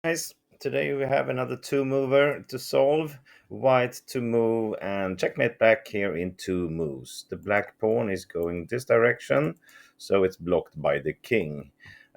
Guys, today we have another two mover to solve. White to move and checkmate black here in two moves. The black pawn is going this direction, so it's blocked by the king.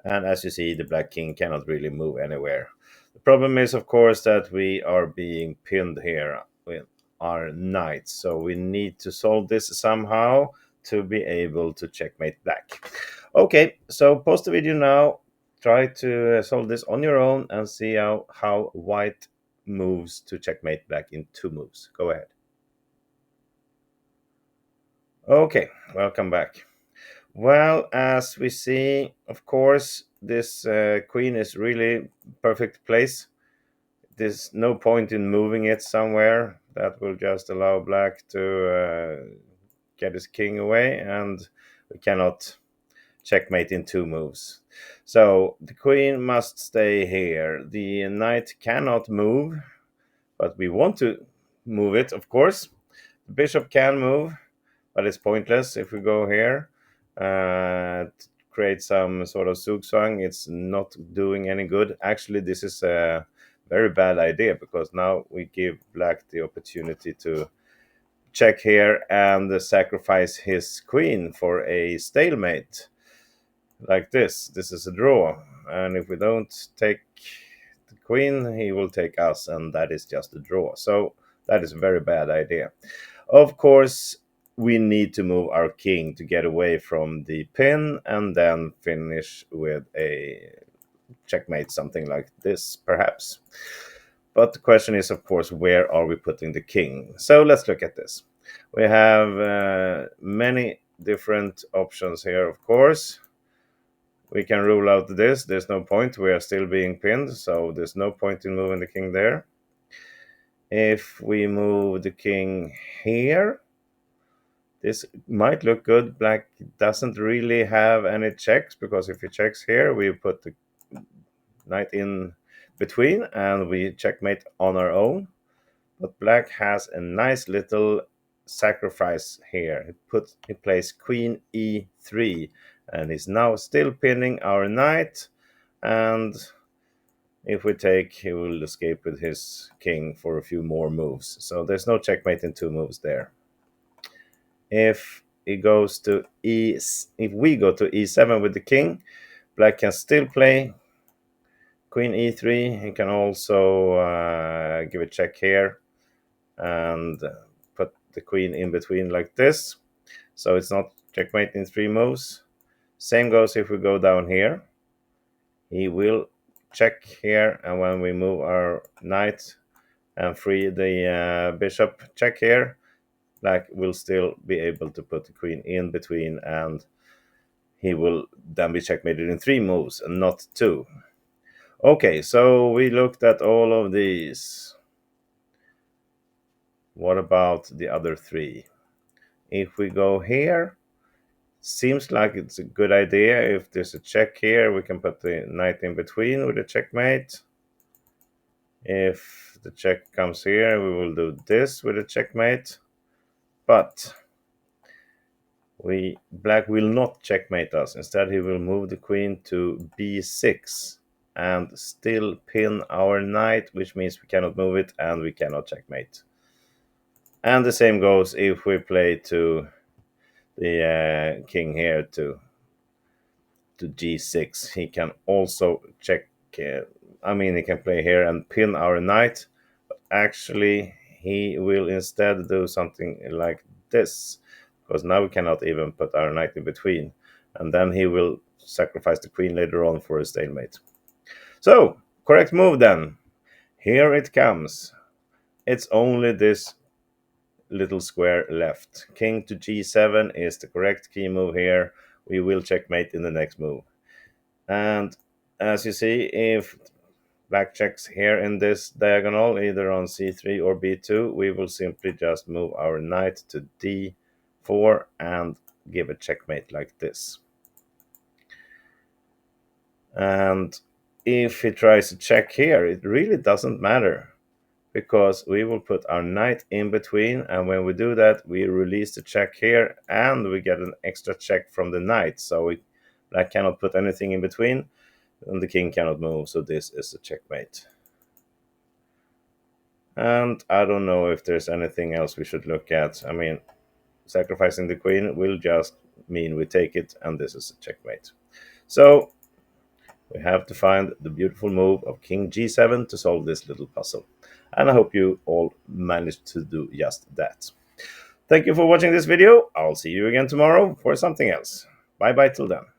And as you see, the black king cannot really move anywhere. The problem is, of course, that we are being pinned here with our knight, so we need to solve this somehow to be able to checkmate black. Okay, so pause the video now, try to solve this on your own and see how white moves to checkmate black in two moves. Go ahead. Okay, welcome back. Well, as we see, of course, this queen is really perfect place. There's no point in moving it somewhere. That will just allow black to get his king away, and we cannot checkmate in two moves. So the queen must stay here. The knight cannot move, but we want to move it, of course. The bishop can move, but it's pointless if we go here to create some sort of zugzwang. It's not doing any good. Actually, this is a very bad idea because now we give black the opportunity to check here and sacrifice his queen for a stalemate like this. This is a draw, and if we don't take the queen, he will take us, and that is just a draw. So that is a very bad idea. Of course, we need to move our king to get away from the pin and then finish with a checkmate, something like this, perhaps. But the question is, of course, where are we putting the king? So let's look at this. We have many different options here, of course. We can rule out this. There's no point. We are still being pinned, so there's no point in moving the king there. If we move the king here, this might look good. Black doesn't really have any checks, because if he checks here, we put the knight in between and we checkmate on our own. But black has a nice little sacrifice here. He plays queen e3 and is now still pinning our knight, and if we take, he will escape with his king for a few more moves. So there's no checkmate in two moves there. If he goes to if we go to e7 with the king, black can still play queen e3. He can also give a check here and put the queen in between like this. So it's not checkmate in three moves. Same goes if we go down here. He will check here, and when we move our knight and free the bishop check here, black will still be able to put the queen in between, and he will then be checkmated in three moves and not two. Okay, so we looked at all of these. What about the other three? If we go here, seems like it's a good idea. If there's a check here, we can put the knight in between with a checkmate. If the check comes here, we will do this with a checkmate. But black will not checkmate us. Instead, he will move the queen to b6 and still pin our knight, which means we cannot move it and we cannot checkmate. And the same goes if we play to the king here to g6. He can also check. He can play here and pin our knight. But actually, he will instead do something like this, because now we cannot even put our knight in between, and then he will sacrifice the queen later on for a stalemate. So, correct move then. Here it comes. It's only this little square left. King to g7 is the correct key move here. We will checkmate in the next move. And as you see, if black checks here in this diagonal, either on c3 or b2, we will simply just move our knight to d4 and give a checkmate like this. And if he tries to check here, it really doesn't matter, because we will put our knight in between, and when we do that, we release the check here and we get an extra check from the knight, so black cannot put anything in between. and the king cannot move, so this is a checkmate. And I don't know if there's anything else we should look at. I mean, sacrificing the queen will just mean we take it, and this is a checkmate. So we have to find the beautiful move of king g7 to solve this little puzzle. And I hope you all managed to do just that. Thank you for watching this video. I'll see you again tomorrow for something else. Bye bye till then.